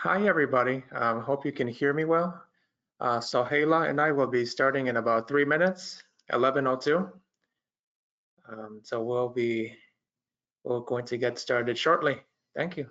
Hi, everybody. Hope you can hear me well. Sohaila and I will be starting in about 3 minutes, 11:02. So we're going to get started shortly. Thank you.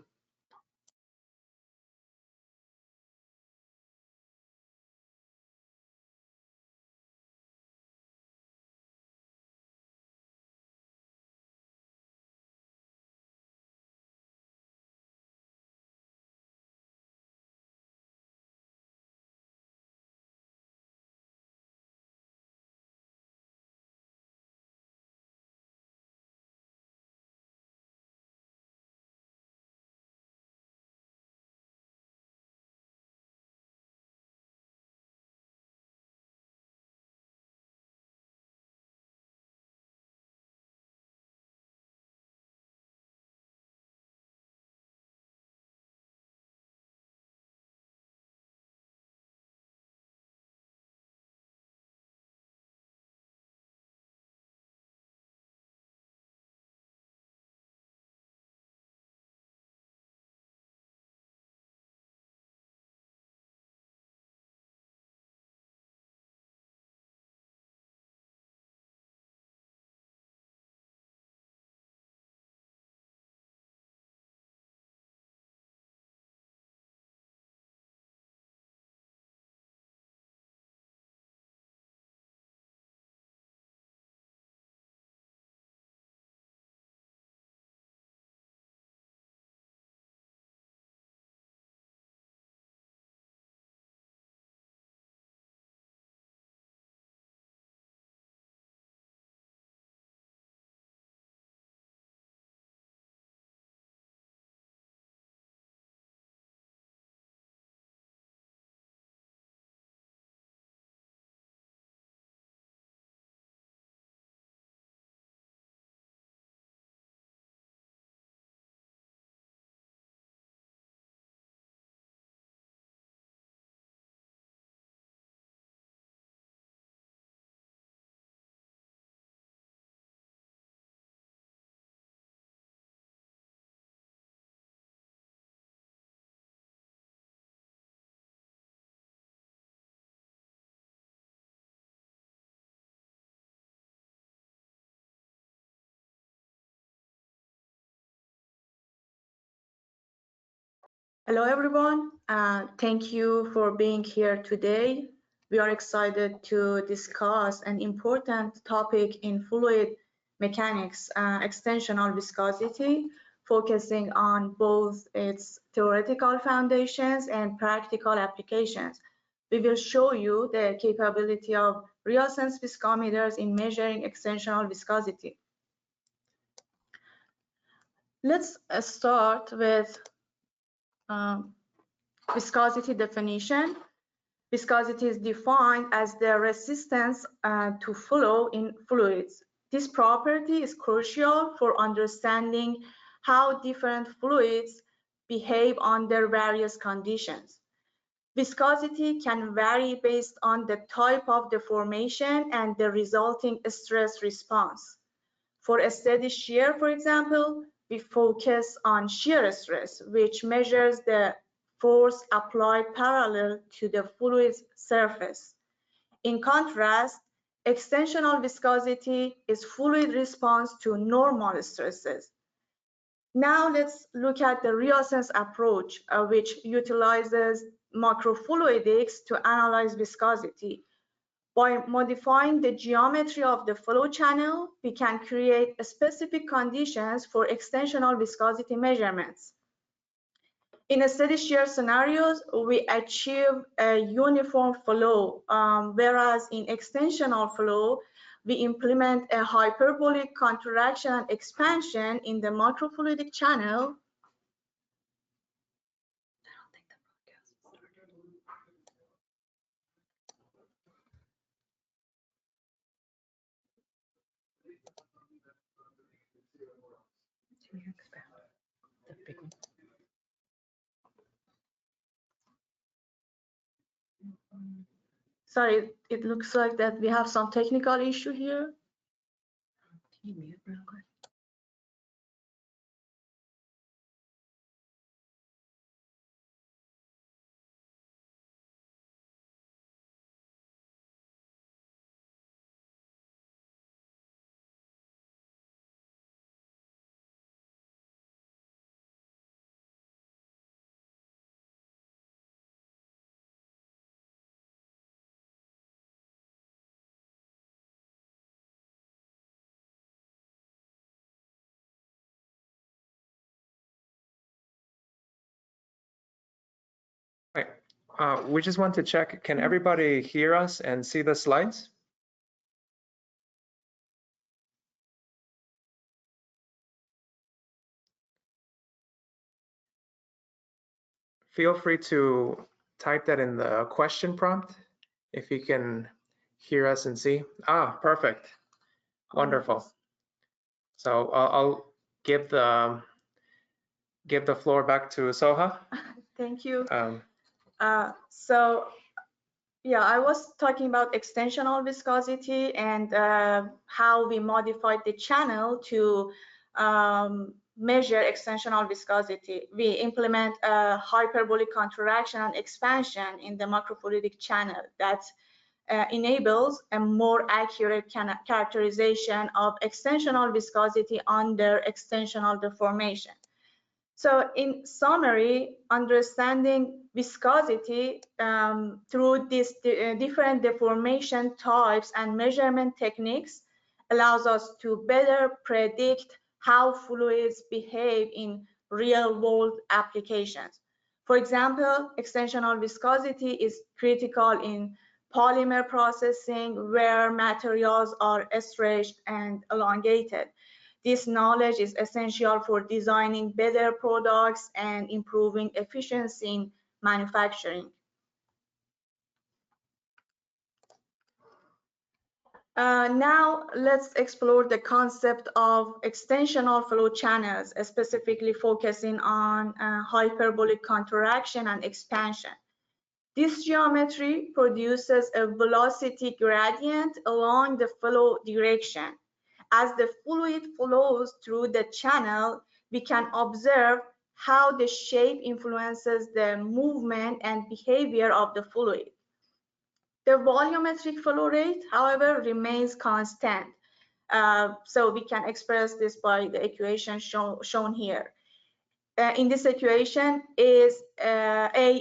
Hello, everyone. Thank you for being here today. We are excited to discuss an important topic in fluid mechanics, extensional viscosity, focusing on both its theoretical foundations and practical applications. We will show you the capability of RheoSense viscometers in measuring extensional viscosity. Let's start with viscosity definition. Viscosity is defined as the resistance to flow in fluids. This property is crucial for understanding how different fluids behave under various conditions. Viscosity can vary based on the type of deformation and the resulting stress response. For a steady shear, for example, we focus on shear stress, which measures the force applied parallel to the fluid's surface. In contrast, extensional viscosity is fluid response to normal stresses. Now let's look at the RheoSense approach, which utilizes microfluidics to analyze viscosity. By modifying the geometry of the flow channel, we can create specific conditions for extensional viscosity measurements. In steady shear scenarios, we achieve a uniform flow, whereas in extensional flow, we implement a hyperbolic contraction and expansion in the microfluidic channel. Sorry, it looks like that we have some technical issue here. Can you mute real quick? We just want to check, can everybody hear us and see the slides? Feel free to type that in the question prompt if you can hear us and see. Ah, perfect. Wonderful. So I'll give the floor back to Soha. Thank you. So yeah, I was talking about extensional viscosity and how we modified the channel to measure extensional viscosity. We implement hyperbolic contraction and expansion in the macrofluidic channel that enables a more accurate characterization of extensional viscosity under extensional deformation. So in summary, understanding viscosity through these different deformation types and measurement techniques allows us to better predict how fluids behave in real-world applications. For example, extensional viscosity is critical in polymer processing where materials are stretched and elongated. This knowledge is essential for designing better products and improving efficiency in manufacturing. Now let's explore the concept of extensional flow channels, specifically focusing on hyperbolic contraction and expansion. This geometry produces a velocity gradient along the flow direction. As the fluid flows through the channel, we can observe how the shape influences the movement and behavior of the fluid. The volumetric flow rate, however, remains constant. So we can express this by the equation shown here. In this equation, A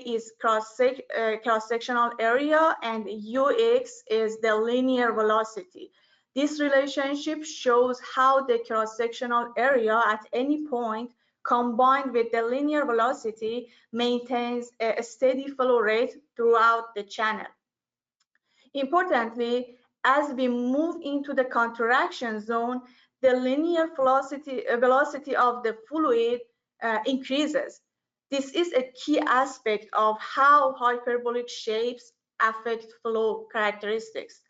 is cross-sectional area and Ux is the linear velocity. This relationship shows how the cross-sectional area at any point combined with the linear velocity maintains a steady flow rate throughout the channel. Importantly, as we move into the contraction zone, the linear velocity of the fluid increases. This is a key aspect of how hyperbolic shapes affect flow characteristics.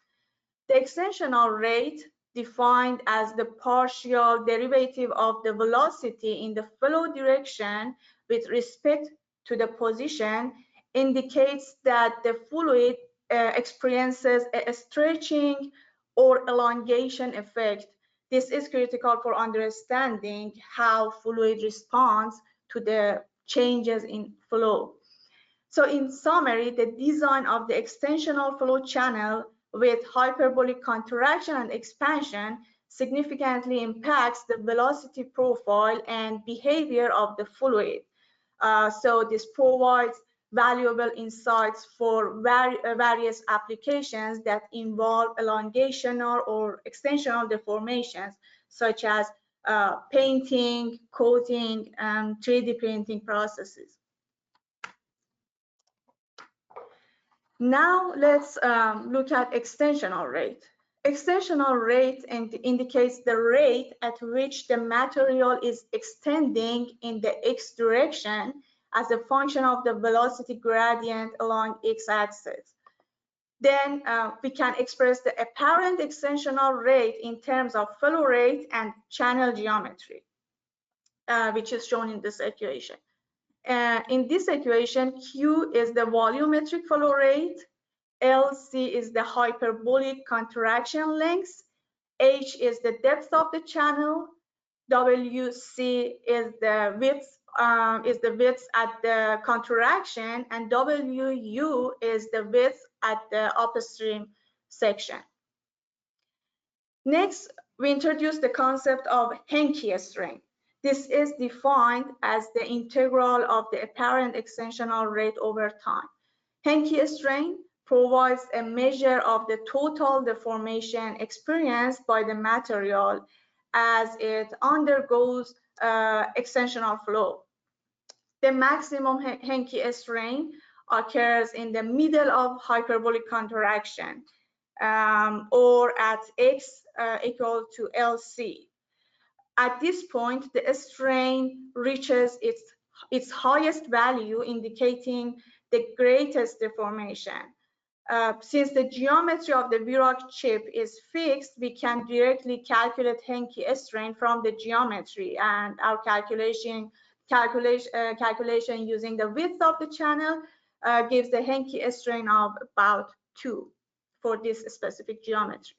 The extensional rate, defined as the partial derivative of the velocity in the flow direction with respect to the position, indicates that the fluid experiences a stretching or elongation effect. This is critical for understanding how fluid responds to the changes in flow. So in summary, the design of the extensional flow channel with hyperbolic contraction and expansion significantly impacts the velocity profile and behavior of the fluid. So this provides valuable insights for various applications that involve elongational or extensional deformations, such as painting, coating, and 3D printing processes. Now let's look at extensional rate. Extensional rate indicates the rate at which the material is extending in the x direction as a function of the velocity gradient along x-axis. Then we can express the apparent extensional rate in terms of flow rate and channel geometry, which is shown in this equation. In this equation, Q is the volumetric flow rate, LC is the hyperbolic contraction length, H is the depth of the channel, WC is the width at the contraction, and WU is the width at the upstream section. Next, we introduce the concept of Henke strain. This is defined as the integral of the apparent extensional rate over time. Henke strain provides a measure of the total deformation experienced by the material as it undergoes extensional flow. The maximum Henke strain occurs in the middle of hyperbolic contraction, or at x equal to LC. At this point, the strain reaches its highest value, indicating the greatest deformation. Since the geometry of the m-VROC chip is fixed, we can directly calculate Henke strain from the geometry, and our calculation using the width of the channel gives the Henke strain of about 2 for this specific geometry.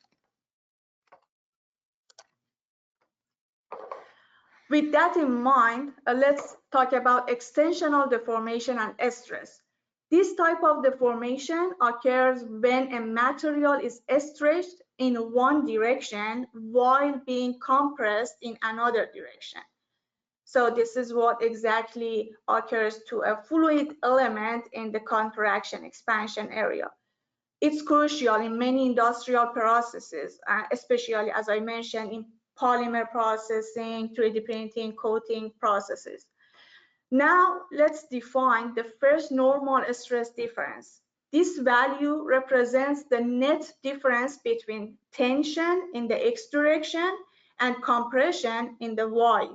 With that in mind, let's talk about extensional deformation and stress. This type of deformation occurs when a material is stretched in one direction while being compressed in another direction. So this is what exactly occurs to a fluid element in the contraction expansion area. It's crucial in many industrial processes, especially, as I mentioned, in polymer processing, 3D printing, coating processes. Now let's define the first normal stress difference. This value represents the net difference between tension in the x direction and compression in the y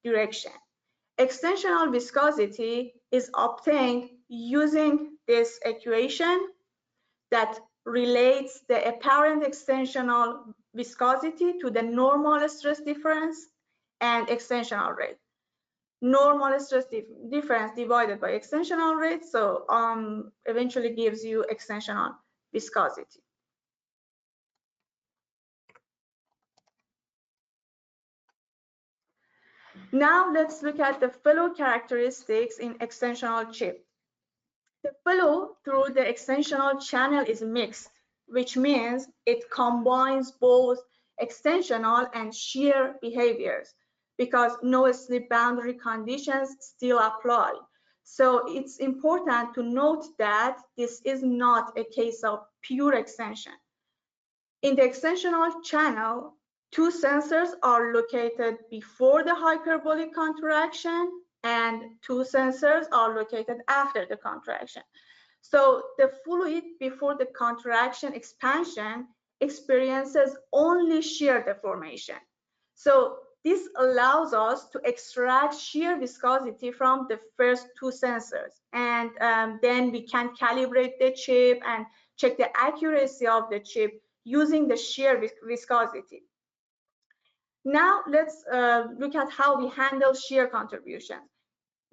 direction. Extensional viscosity is obtained using this equation that relates the apparent extensional viscosity to the normal stress difference and extensional rate. Normal stress difference divided by extensional rate, so eventually gives you extensional viscosity. Now let's look at the flow characteristics in extensional chip. The flow through the extensional channel is mixed, which means it combines both extensional and shear behaviors, because no slip boundary conditions still apply. So it's important to note that this is not a case of pure extension. In the extensional channel, two sensors are located before the hyperbolic contraction, and two sensors are located after the contraction. So the fluid before the contraction expansion experiences only shear deformation. So this allows us to extract shear viscosity from the first two sensors, and then we can calibrate the chip and check the accuracy of the chip using the shear viscosity. Now let's look at how we handle shear contributions.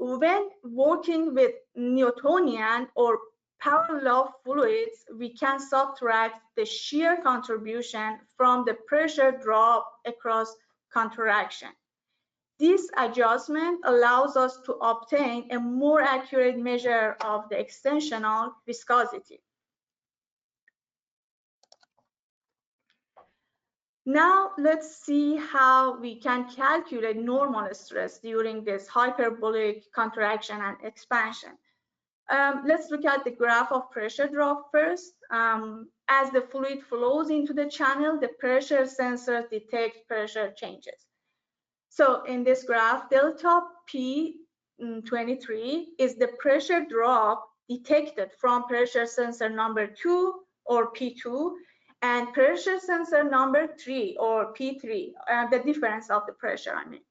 When working with Newtonian or parallel fluids, we can subtract the shear contribution from the pressure drop across contraction. This adjustment allows us to obtain a more accurate measure of the extensional viscosity. Now let's see how we can calculate normal stress during this hyperbolic contraction and expansion. Let's look at the graph of pressure drop first. As the fluid flows into the channel, the pressure sensors detect pressure changes. So in this graph, delta P23 is the pressure drop detected from pressure sensor number 2 or P2 and pressure sensor number 3 or P3, the difference of the pressure, I mean.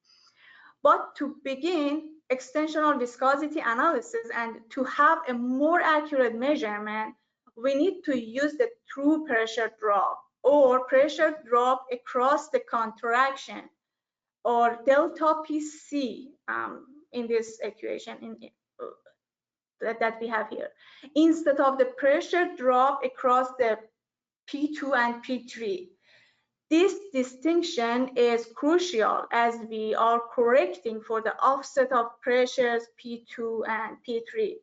But to begin extensional viscosity analysis and to have a more accurate measurement, we need to use the true pressure drop or pressure drop across the contraction, or delta PC in this equation that we have here, instead of the pressure drop across the P2 and P3. This distinction is crucial as we are correcting for the offset of pressures P2 and P3.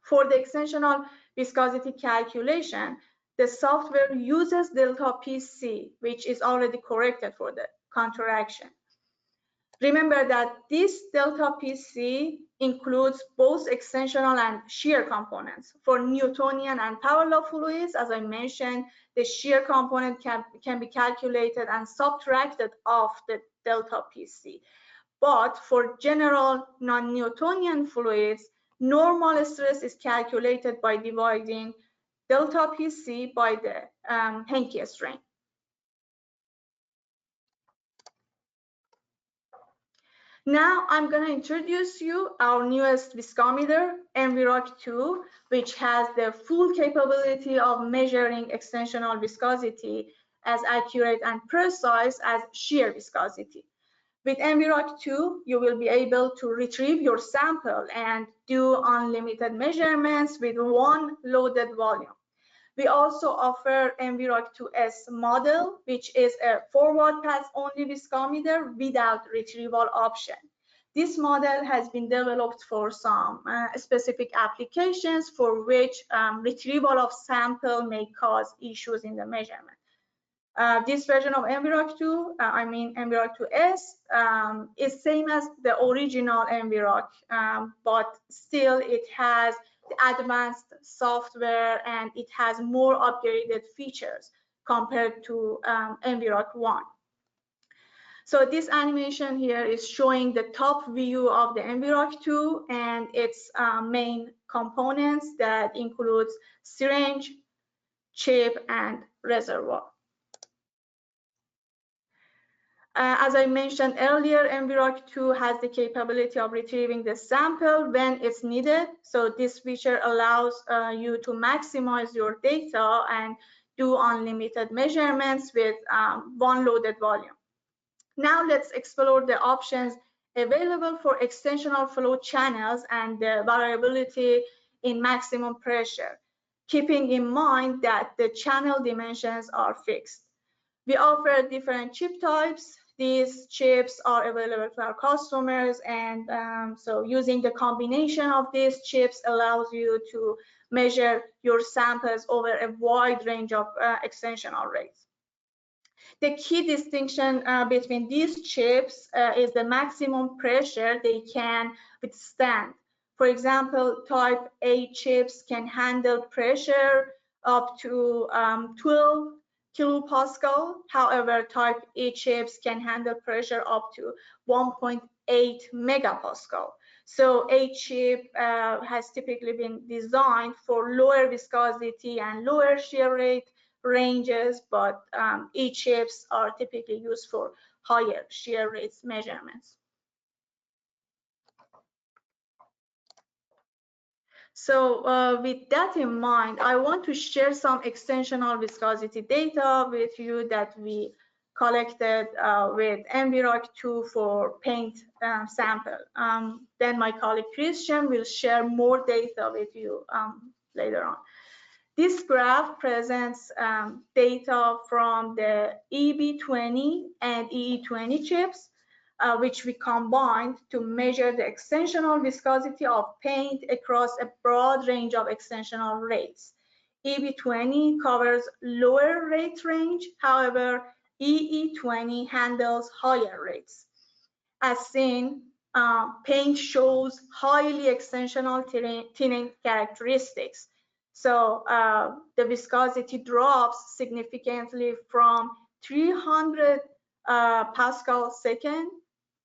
For the extensional viscosity calculation, the software uses delta PC, which is already corrected for the contraction. Remember that this delta PC includes both extensional and shear components. For Newtonian and parallel fluids, as I mentioned, the shear component can be calculated and subtracted off the delta PC. But for general non-Newtonian fluids, Normal stress is calculated by dividing delta PC by the Henke strain. Now I'm going to introduce you our newest viscometer, m-VROC 2, which has the full capability of measuring extensional viscosity as accurate and precise as shear viscosity. With m-VROC 2, you will be able to retrieve your sample and do unlimited measurements with one loaded volume. We also offer m-VROC 2S model, which is a forward pass only viscometer without retrieval option. This model has been developed for some specific applications for which retrieval of sample may cause issues in the measurement. This version of m-VROC 2, m-VROC 2S, is same as the original m-VROC, but still it has the advanced software and it has more upgraded features compared to m-VROC 1. So this animation here is showing the top view of the m-VROC 2 and its main components that includes syringe, chip, and reservoir. As I mentioned earlier, m-VROC 2 has the capability of retrieving the sample when it's needed. So this feature allows you to maximize your data and do unlimited measurements with one loaded volume. Now let's explore the options available for extensional flow channels and the variability in maximum pressure, keeping in mind that the channel dimensions are fixed. We offer different chip types. These chips are available to our customers, and so using the combination of these chips allows you to measure your samples over a wide range of extensional rates. The key distinction between these chips is the maximum pressure they can withstand. For example, type A chips can handle pressure up to 12 kilopascal. However, type E chips can handle pressure up to 1.8 megapascal. So A chip has typically been designed for lower viscosity and lower shear rate ranges, but E chips are typically used for higher shear rates measurements. So with that in mind, I want to share some extensional viscosity data with you that we collected with m-VROC 2 for paint sample. Then my colleague Christian will share more data with you later on. This graph presents data from the EB20 and EE20 chips, which we combined to measure the extensional viscosity of paint across a broad range of extensional rates. EB20 covers lower rate range, however, EE20 handles higher rates. As seen, paint shows highly extensional thinning characteristics. So the viscosity drops significantly from 300 Pascal second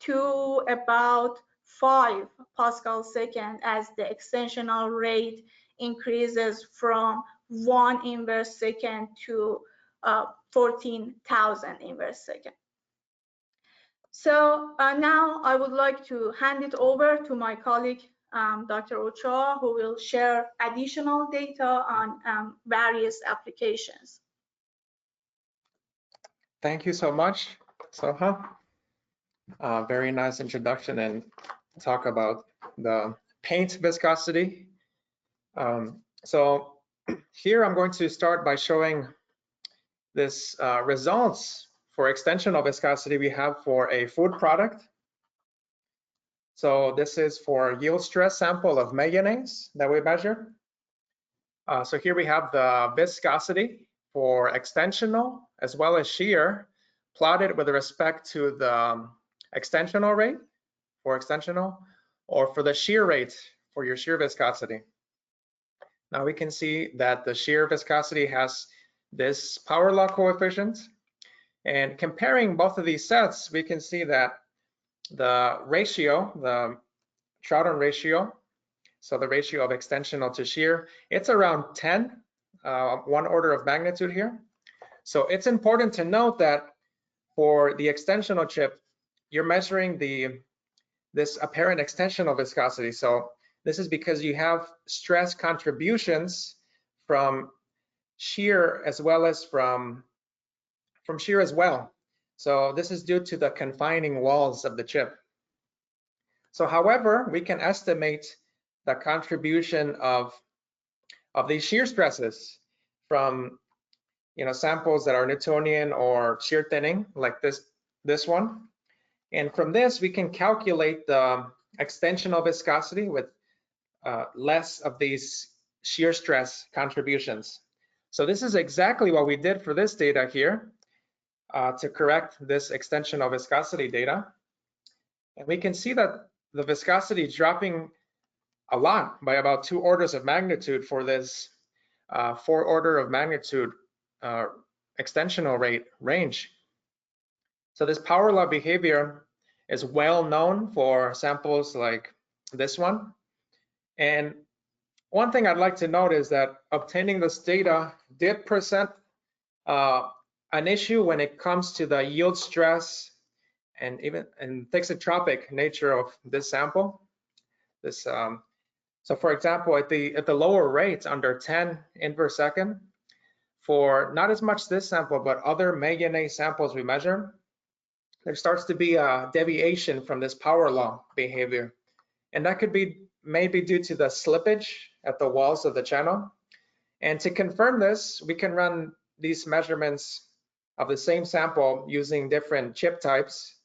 to about 5 Pascal second as the extensional rate increases from 1 inverse second to 14,000 inverse second. So now I would like to hand it over to my colleague, Dr. Ochoa, who will share additional data on various applications. Thank you so much, Soha. Very nice introduction and talk about the paint viscosity. So here I'm going to start by showing this results for extensional viscosity we have for a food product. So this is for yield stress sample of mayonnaise that we measured. So here we have the viscosity for extensional as well as shear plotted with respect to the extensional rate for extensional or for the shear rate for your shear viscosity. Now we can see that the shear viscosity has this power law coefficient, and comparing both of these sets, we can see that the ratio, the Troughton ratio, So the ratio of extensional to shear, it's around 10, one order of magnitude here. So it's important to note that for the extensional chip, you're measuring this apparent extensional viscosity. So this is because you have stress contributions from shear as well as from shear as well. So this is due to the confining walls of the chip. So however, we can estimate the contribution of these shear stresses from samples that are Newtonian or shear thinning, like this one. And from this, we can calculate the extensional viscosity with less of these shear stress contributions. So this is exactly what we did for this data here to correct this extensional viscosity data. And we can see that the viscosity is dropping a lot by about 2 orders of magnitude for this 4 order of magnitude extensional rate range. So this power law behavior is well known for samples like this one. And one thing I'd like to note is that obtaining this data did present an issue when it comes to the yield stress and even thixotropic nature of this sample. So for example, at the lower rates under 10 inverse second, for not as much this sample, but other manganese samples we measure, there starts to be a deviation from this power law behavior. And that could be maybe due to the slippage at the walls of the channel. And to confirm this, we can run these measurements of the same sample using different chip types,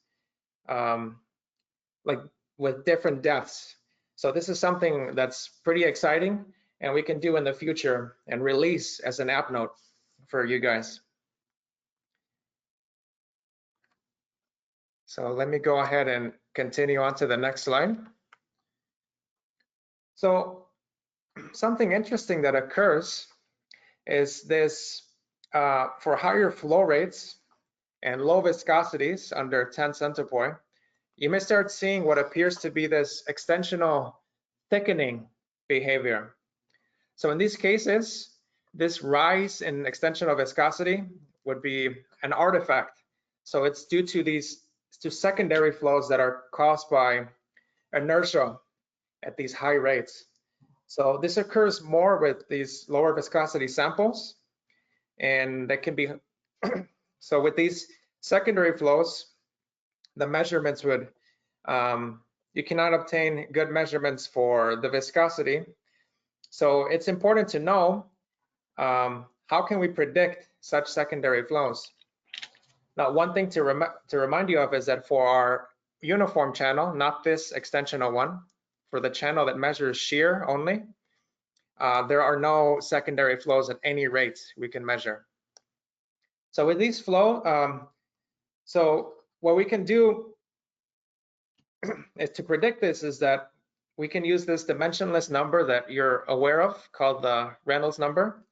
like with different depths. So this is something that's pretty exciting and we can do in the future and release as an app note for you guys. So let me go ahead and continue on to the next slide. So something interesting that occurs is this, for higher flow rates and low viscosities under 10 centipoi, you may start seeing what appears to be this extensional thickening behavior. So in these cases, this rise in extensional viscosity would be an artifact. So it's due to these secondary flows that are caused by inertia at these high rates. So this occurs more with these lower viscosity samples, and that can be, so with these secondary flows, the measurements would, you cannot obtain good measurements for the viscosity. So it's important to know how can we predict such secondary flows. Now, one thing to remind you of is that for our uniform channel, not this extensional one, for the channel that measures shear only, there are no secondary flows at any rate we can measure. So with these flow, so what we can do is to predict this is that we can use this dimensionless number that you're aware of called the Reynolds number,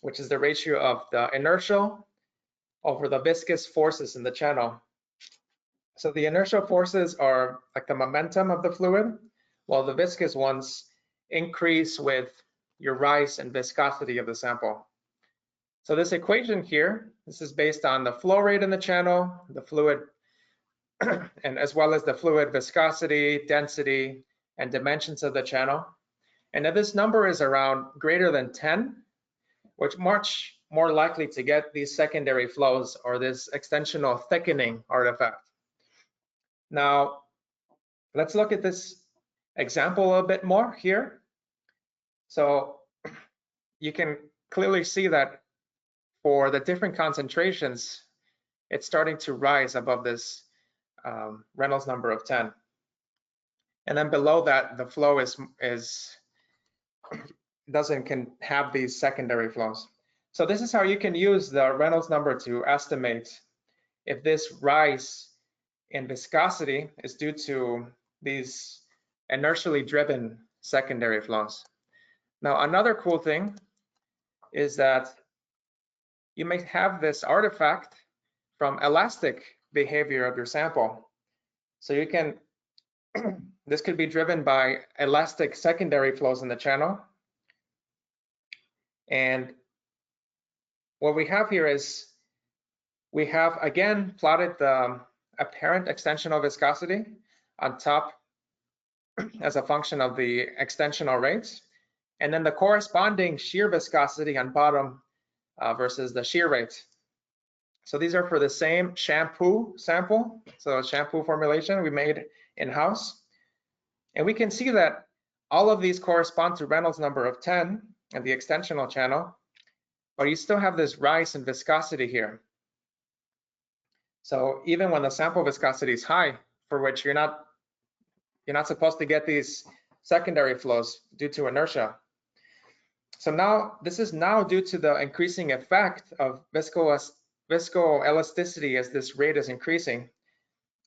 which is the ratio of the inertial over the viscous forces in the channel. So the inertial forces are like the momentum of the fluid, while the viscous ones increase with your rise in viscosity of the sample. So this equation here, this is based on the flow rate in the channel, the fluid, and as well as the fluid viscosity, density, and dimensions of the channel. And if this number is around greater than 10, which much more likely to get these secondary flows or this extensional thickening artifact. Now, let's look at this example a bit more here. So you can clearly see that for the different concentrations, it's starting to rise above this Reynolds number of 10. And then below that, the flow can have these secondary flows. So this is how you can use the Reynolds number to estimate if this rise in viscosity is due to these inertially driven secondary flows. Now, another cool thing is that you may have this artifact from elastic behavior of your sample. So you can this could be driven by elastic secondary flows in the channel. And what we have here is we have again plotted the apparent extensional viscosity on top as a function of the extensional rates, and then the corresponding shear viscosity on bottom versus the shear rate. So these are for the same shampoo sample, so shampoo formulation we made in-house. And we can see that all of these correspond to Reynolds number of 10 and the extensional channel, but you still have this rise in viscosity here. So even when the sample viscosity is high, for which you're not supposed to get these secondary flows due to inertia. So now this is now due to the increasing effect of viscoelasticity as this rate is increasing.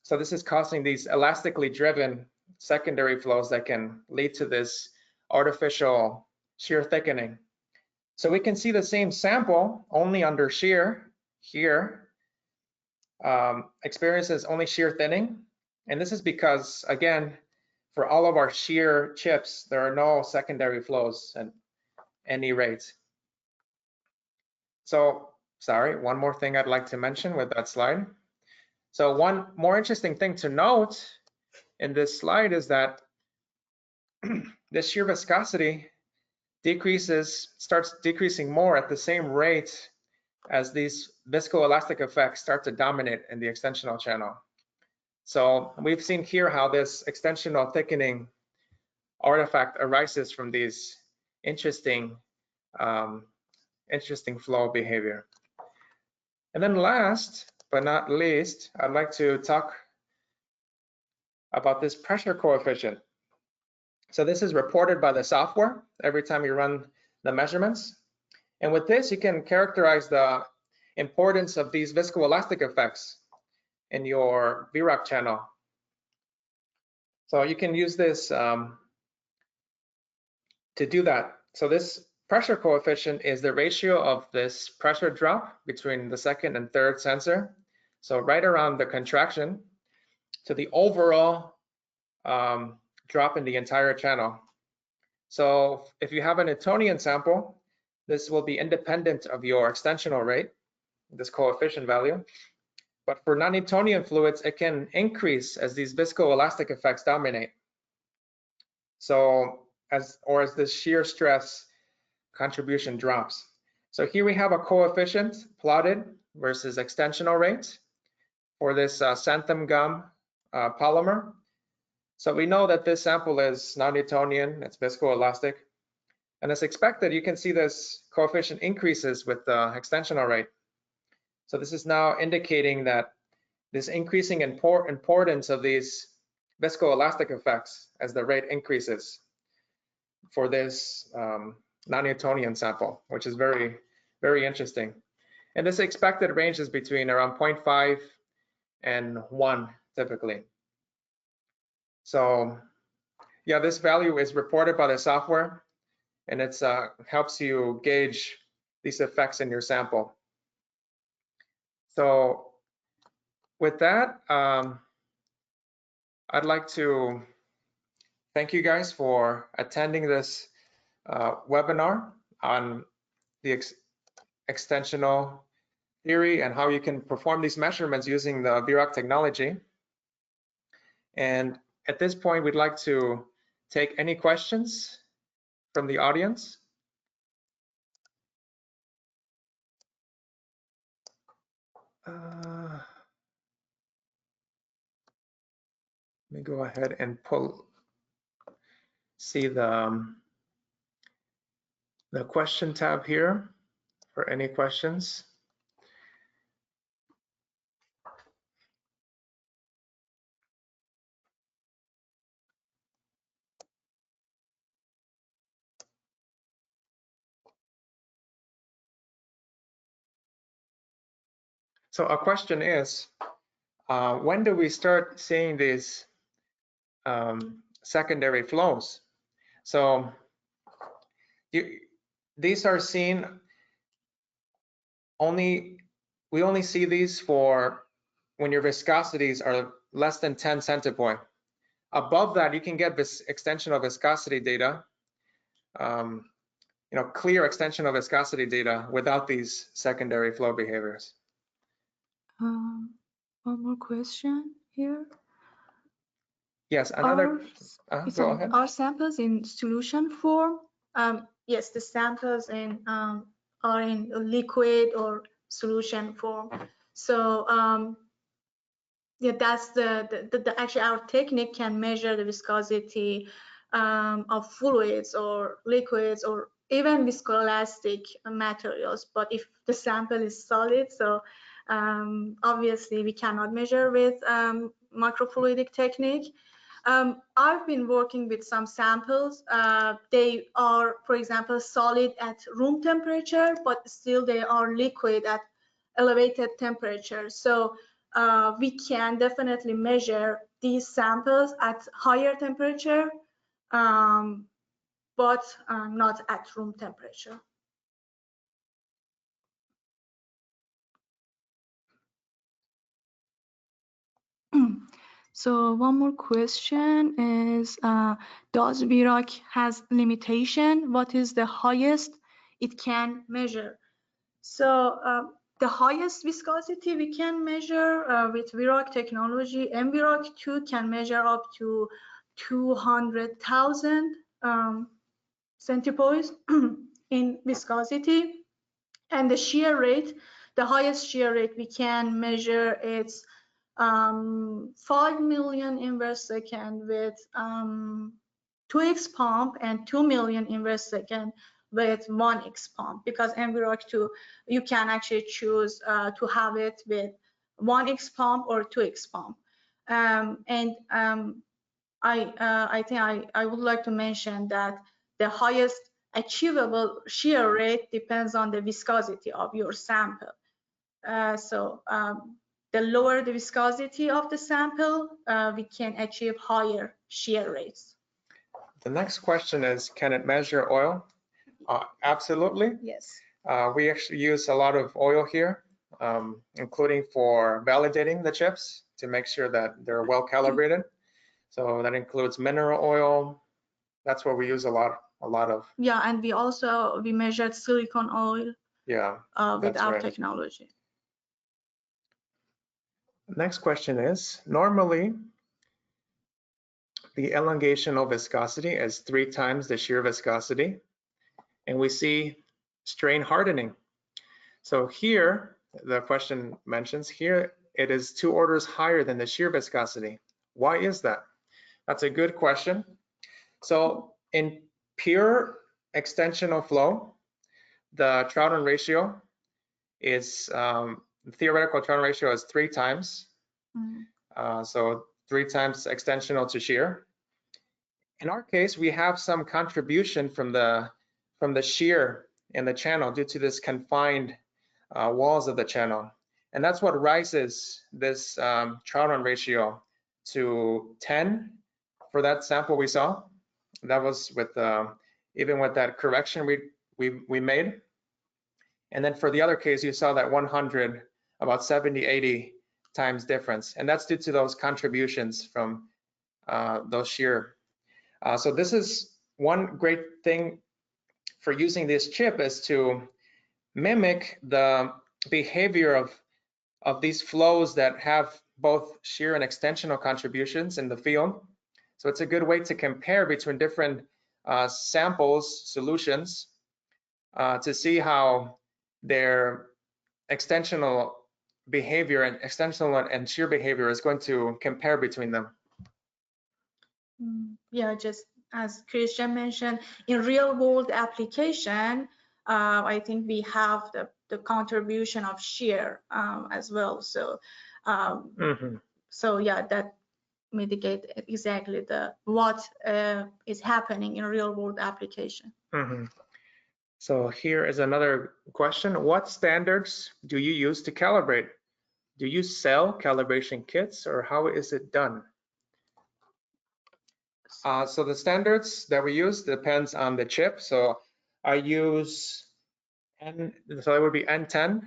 So this is causing these elastically driven secondary flows that can lead to this artificial shear thickening. So we can see the same sample only under shear here experiences only shear thinning. And this is because, again, for all of our shear chips, there are no secondary flows at any rate. So, sorry, one more thing I'd like to mention with that slide. So one more interesting thing to note in this slide is that the shear viscosity starts decreasing more at the same rate as these viscoelastic effects start to dominate in the extensional channel. So we've seen here how this extensional thickening artifact arises from these interesting flow behavior. And then last but not least, I'd like to talk about this pressure coefficient. So this is reported by the software every time you run the measurements. And with this, you can characterize the importance of these viscoelastic effects in your m-VROC channel. So you can use this to do that. So this pressure coefficient is the ratio of this pressure drop between the second and third sensor. So right around the contraction to the overall drop in the entire channel. So if you have a Newtonian sample, this will be independent of your extensional rate, this coefficient value. But for non-Newtonian fluids, it can increase as these viscoelastic effects dominate. So as this shear stress contribution drops. So here we have a coefficient plotted versus extensional rate for this xanthan gum polymer. So we know that this sample is non-Newtonian, it's viscoelastic. And as expected, you can see this coefficient increases with the extensional rate. So this is now indicating that this increasing importance of these viscoelastic effects as the rate increases for this non-Newtonian sample, which is very, very interesting. And this expected range is between around 0.5 and 1 typically. So yeah, this value is reported by the software, and it helps you gauge these effects in your sample. So with that, I'd like to thank you guys for attending this webinar on the extensional theory and how you can perform these measurements using the m-VROC technology. And at this point, we'd like to take any questions from the audience. Let me go ahead and see the question tab here for any questions. So a question is, when do we start seeing these secondary flows? So these are seen we only see these for when your viscosities are less than 10 centipoi. Above that, you can get this extensional viscosity data, clear extensional viscosity data without these secondary flow behaviors. One more question here. Yes, another. Go ahead. Are samples in solution form? Yes, the samples are in liquid or solution form. So yeah, that's actually our technique can measure the viscosity of fluids or liquids or even viscoelastic materials. But if the sample is solid, so obviously we cannot measure with microfluidic technique. I've been working with some samples. They are, for example, solid at room temperature, but still they are liquid at elevated temperature. So we can definitely measure these samples at higher temperature, but not at room temperature. So one more question is, does m-VROC has limitation? What is the highest it can measure? So the highest viscosity we can measure with m-VROC technology, m-VROC 2 can measure up to 200,000 centipoise in viscosity. And the shear rate, the highest shear rate we can measure, it's 5 million inverse second with 2x pump and 2 million inverse second with 1x pump, because m-VROC 2 you can actually choose to have it with 1x pump or 2x pump. I think I would like to mention that the highest achievable shear rate depends on the viscosity of your sample. The lower the viscosity of the sample, we can achieve higher shear rates. The next question is, can it measure oil? Absolutely. Yes. We actually use a lot of oil here, including for validating the chips to make sure that they're well calibrated. So that includes mineral oil. That's what we use a lot of. Yeah, and we measured silicone oil. Yeah. With our technology. Next question is, normally the elongational viscosity is 3 times the shear viscosity, and we see strain hardening. So here, the question mentions here, it is 2 orders higher than the shear viscosity. Why is that? That's a good question. So in pure extensional flow, the Troughton ratio is, theoretical Troughton ratio is 3 times. So 3 times extensional to shear. In our case, we have some contribution from the shear in the channel due to this confined walls of the channel. And that's what rises this Troughton ratio to 10 for that sample we saw. That was with even with that correction we made. And then for the other case, you saw that 100, about 70, 80 times difference. And that's due to those contributions from those shear. So this is one great thing for using this chip, is to mimic the behavior of these flows that have both shear and extensional contributions in the field. So it's a good way to compare between different samples, solutions, to see how their extensional behavior and extensional and shear behavior is going to compare between them. Yeah, just as Christian mentioned, in real world application, I think we have the contribution of shear as well. So, so yeah, that mitigate exactly what is happening in real world application. So here is another question. What standards do you use to calibrate? Do you sell calibration kits, or how is it done? So the standards that we use depends on the chip. So I use so it would be N10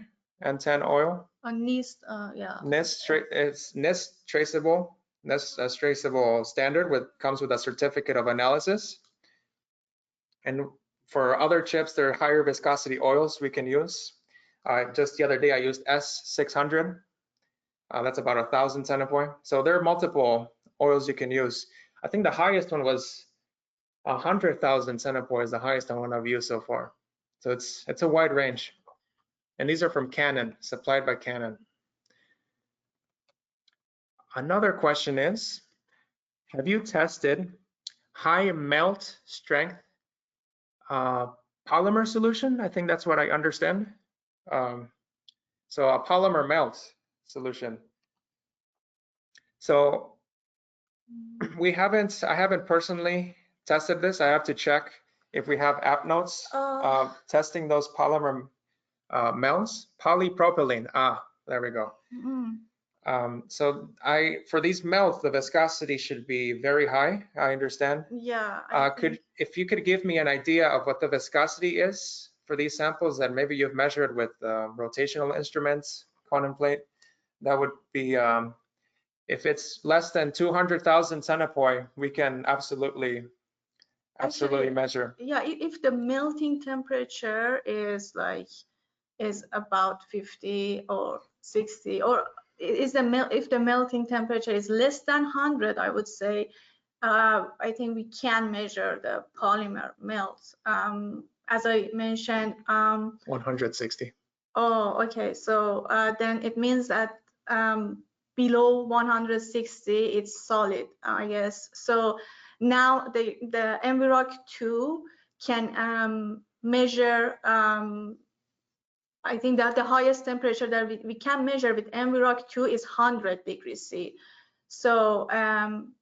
oil. NIST, yeah. NIST, it's NIST traceable That's a traceable standard comes with a certificate of analysis. And for other chips, there are higher viscosity oils we can use. Just the other day, I used S600. That's about 1,000 centipoise. So there are multiple oils you can use. I think the highest one was 100,000 centipoise, the highest one I've used so far. So it's a wide range. And these are from Canon, supplied by Canon. Another question is, have you tested high melt strength polymer solution? I think that's what I understand. So a polymer melt solution. So I haven't personally tested this. I have to check if we have app notes testing those polymer melts. Polypropylene, there we go. So for these melts, the viscosity should be very high, I understand. Yeah. If you could give me an idea of what the viscosity is for these samples that maybe you've measured with rotational instruments, quantum plate, that would be, if it's less than 200,000 centipoise, we can absolutely measure. Yeah, if the melting temperature is about 50 or 60, or if the melting temperature is less than 100, I would say, I think we can measure the polymer melts. As I mentioned, 160. Oh, okay. So then it means that below 160, it's solid, I guess. So now the m-VROC 2 can measure, I think that the highest temperature that we can measure with m-VROC 2 is 100 degrees C. So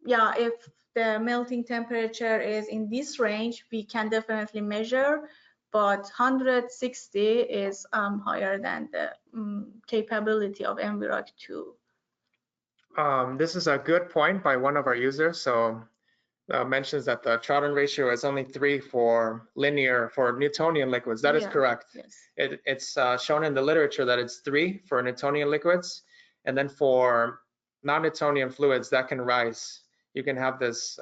yeah, if the melting temperature is in this range, we can definitely measure, but 160 is higher than the capability of m-VROC 2. This is a good point by one of our users. So mentions that the Troughton ratio is only 3 for Newtonian liquids. That is correct. Yes. It's shown in the literature that it's 3 for Newtonian liquids, and then for non-Newtonian fluids that can rise. You can have this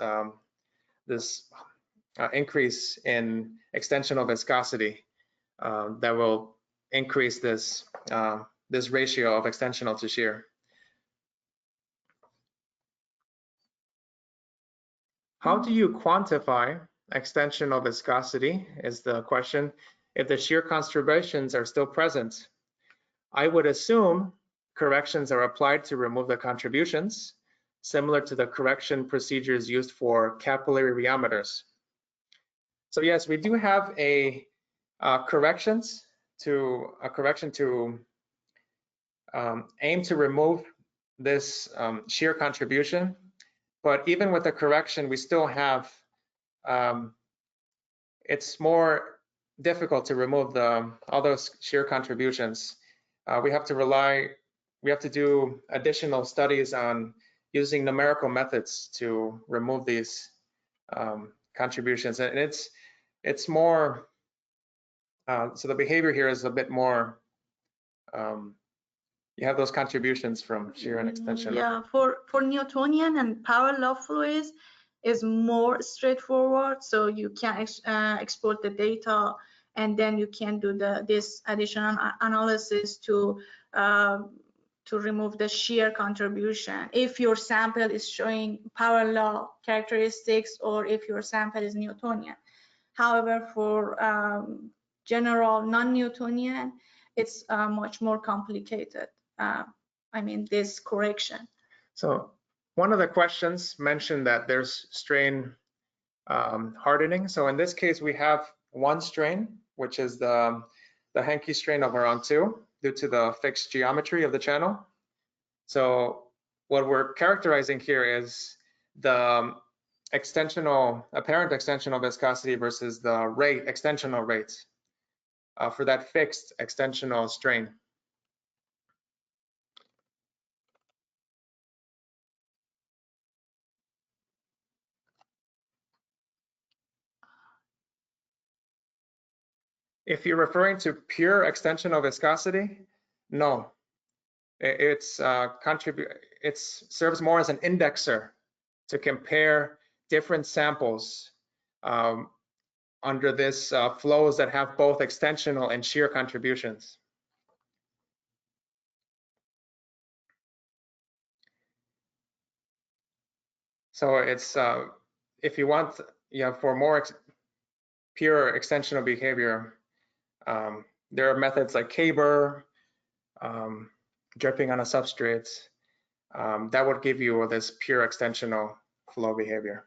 increase in extensional viscosity that will increase this ratio of extensional to shear. How do you quantify extensional viscosity is the question if the shear contributions are still present? I would assume corrections are applied to remove the contributions, similar to the correction procedures used for capillary rheometers. So yes, we do have a correction to aim to remove this shear contribution. But even with the correction, we still have, it's more difficult to remove all those shear contributions. We have to do additional studies on using numerical methods to remove these contributions. And it's more, so the behavior here is a bit more, you have those contributions from shear and extension. Yeah, for Newtonian and parallel fluids is more straightforward. So you can export the data, and then you can do this additional analysis to remove the shear contribution if your sample is showing parallel characteristics or if your sample is Newtonian. However, for general non-Newtonian, it's much more complicated. I mean, this correction. So one of the questions mentioned that there's strain hardening. So in this case, we have one strain, which is the Henke strain of around 2 due to the fixed geometry of the channel. So what we're characterizing here is the apparent extensional viscosity versus the extensional rate for that fixed extensional strain. If you're referring to pure extensional viscosity, no. It serves more as an indexer to compare different samples under this flows that have both extensional and shear contributions. So it's if you want, for more pure extensional behavior, there are methods like K-burr, dripping on a substrate, that would give you this pure extensional flow behavior.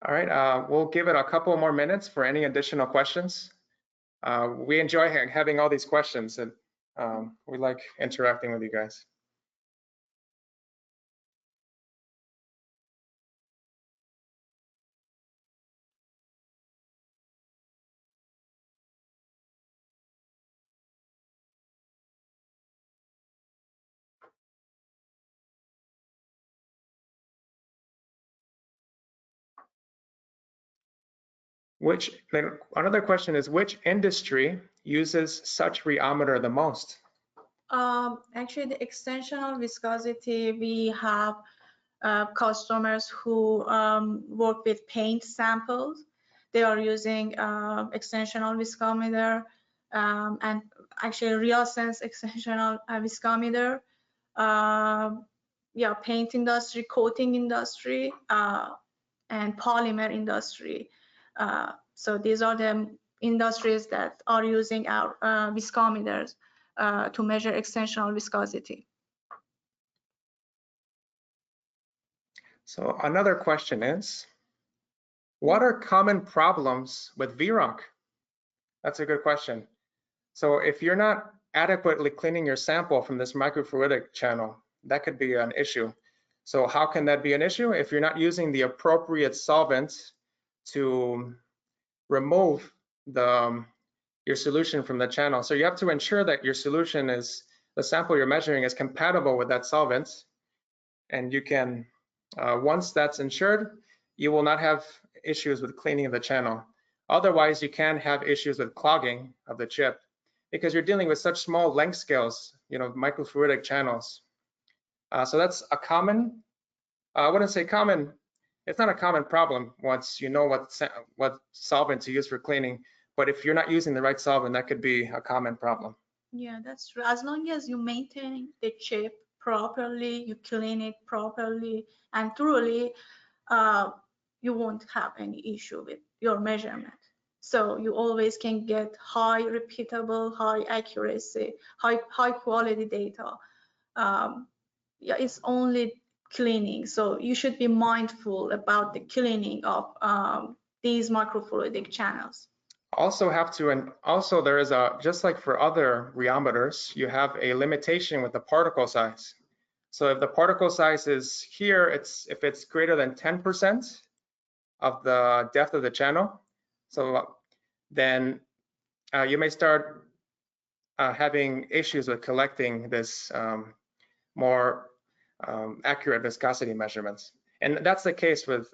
All right, we'll give it a couple more minutes for any additional questions. We enjoy having all these questions, and we like interacting with you guys. Another question is, which industry uses such rheometer the most? Actually, the extensional viscosity, we have customers who work with paint samples. They are using extensional viscometer and actually RheoSense extensional viscometer. Yeah, paint industry, coating industry, and polymer industry. So these are the industries that are using our viscometers to measure extensional viscosity. So another question is, what are common problems with m-VROC? That's a good question. So if you're not adequately cleaning your sample from this microfluidic channel, that could be an issue. So how can that be an issue? If you're not using the appropriate solvent to remove your solution from the channel. So you have to ensure that your solution the sample you're measuring is compatible with that solvent. And you can, once that's ensured, you will not have issues with cleaning of the channel. Otherwise, you can have issues with clogging of the chip because you're dealing with such small length scales, microfluidic channels. So that's a common, I wouldn't say common, it's not a common problem once you know what solvent to use for cleaning, but if you're not using the right solvent, that could be a common problem. Yeah, that's true. As long as you maintain the chip properly, you clean it properly and thoroughly, you won't have any issue with your measurement. So you always can get high repeatable, high accuracy, high quality data. Yeah, it's only cleaning. So you should be mindful about the cleaning of these microfluidic channels. Also have to, and also there is just like for other rheometers, you have a limitation with the particle size. So if the particle size is here, if it's greater than 10% of the depth of the channel, so then you may start having issues with collecting this more accurate viscosity measurements. And that's the case with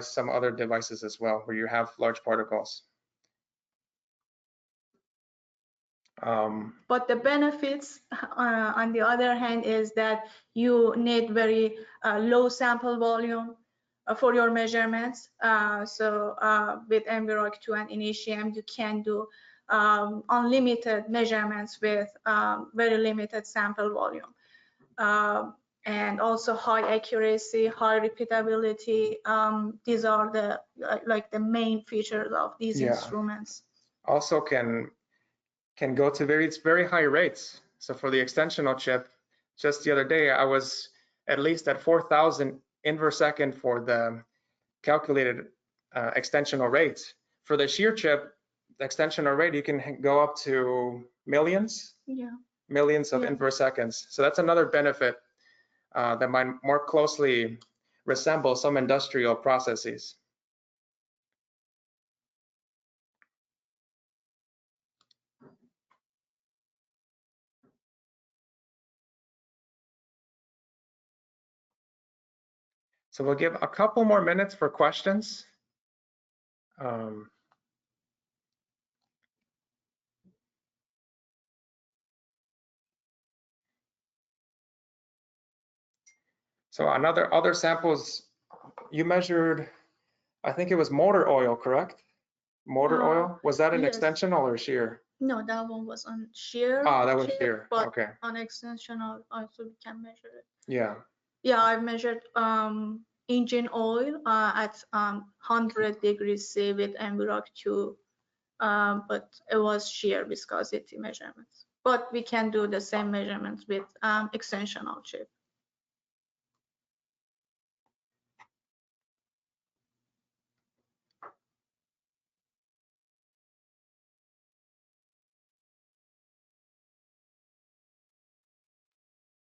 some other devices as well, where you have large particles. But the benefits, on the other hand, is that you need very low sample volume for your measurements. So with m-VROC 2 and initium, you can do unlimited measurements with very limited sample volume. And also high accuracy, high repeatability. These are the main features of these instruments. Also can go to very high rates. So for the extensional chip, just the other day, I was at least at 4,000 m/s for the calculated extensional rate. For the shear chip, the extensional rate, you can go up to millions of m/s. So that's another benefit that might more closely resemble some industrial processes. So we'll give a couple more minutes for questions. So other samples, you measured, I think it was motor oil, correct? Motor oil, was that an yes. extensional or shear? No, that one was on shear. Ah, that was shear, But okay. on extensional also we can measure it. Yeah. Yeah, I've measured engine oil at 100 degrees C with m-VROC 2, but it was shear viscosity measurements. But we can do the same measurements with extensional chip.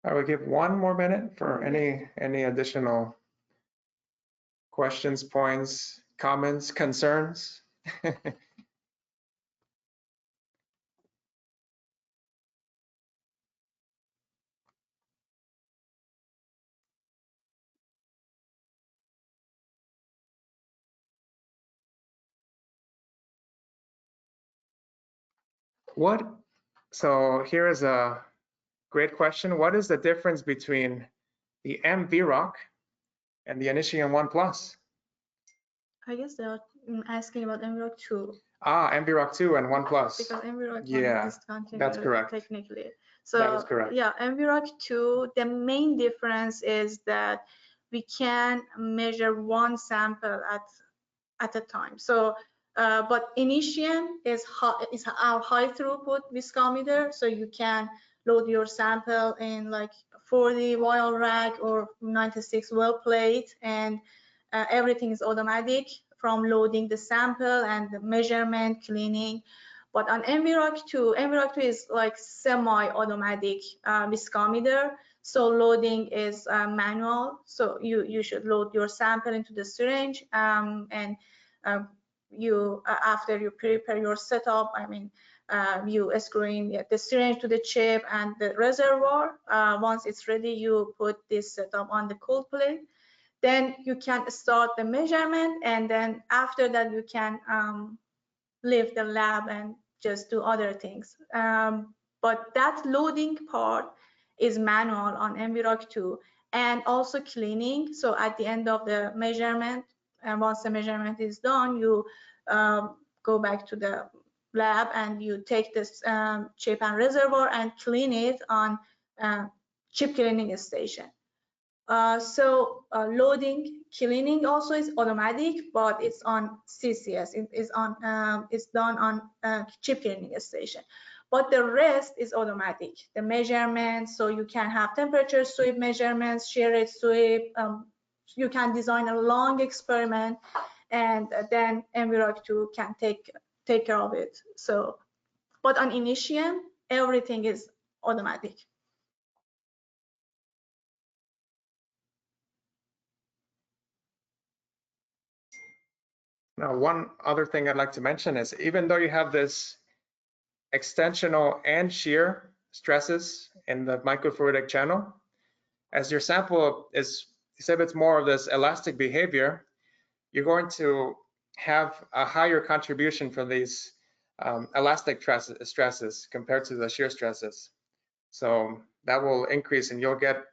I would give one more minute for any additional questions, points, comments, concerns. So here is a great question. What is the difference between the m-VROC and the initium 1+? I guess they are asking about m-VROC 2. Ah, m-VROC 2 and 1+. Because m-VROC 1 is discontinued, that's correct. Technically. So that is correct. Yeah, m-VROC 2, the main difference is that we can measure one sample at a time. So, but initium is our high throughput viscometer, so you can load your sample in like 40 vial rack or 96 well plate, and everything is automatic from loading the sample and the measurement, cleaning. But on m-VROC 2, m-VROC 2 is like semi-automatic viscometer. So loading is manual. So you should load your sample into the syringe, and after you prepare your setup, you screw in the syringe to the chip and the reservoir. Once it's ready, you put this setup on the cold plate. Then you can start the measurement, and then after that you can leave the lab and just do other things. But that loading part is manual on m-VROC 2, and also cleaning. So at the end of the measurement, and once the measurement is done, you go back to the lab and you take this chip and reservoir and clean it on chip cleaning station. Loading, cleaning also is automatic, but it's on CCS. It's done on chip cleaning station. But the rest is automatic. The measurements, so you can have temperature sweep measurements, shear rate sweep. You can design a long experiment, and then m-VROC 2 can take care of it. So, but on initium, everything is automatic. Now, one other thing I'd like to mention is, even though you have this extensional and shear stresses in the microfluidic channel, as your sample exhibits more of this elastic behavior, you're going to have a higher contribution from these elastic stresses compared to the shear stresses. So that will increase, and you'll get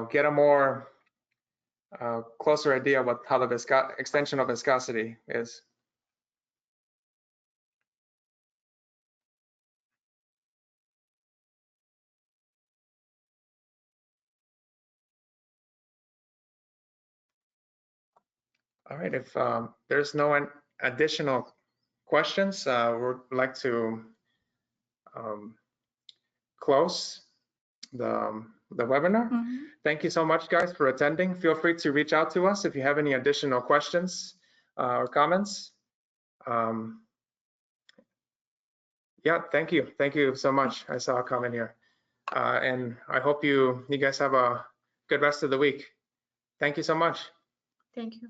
get a more closer idea of how the extensional viscosity is. All right, if there's no additional questions, we'd like to close the webinar. Mm-hmm. Thank you so much, guys, for attending. Feel free to reach out to us if you have any additional questions or comments. Yeah, thank you. Thank you so much. I saw a comment here. And I hope you guys have a good rest of the week. Thank you so much. Thank you.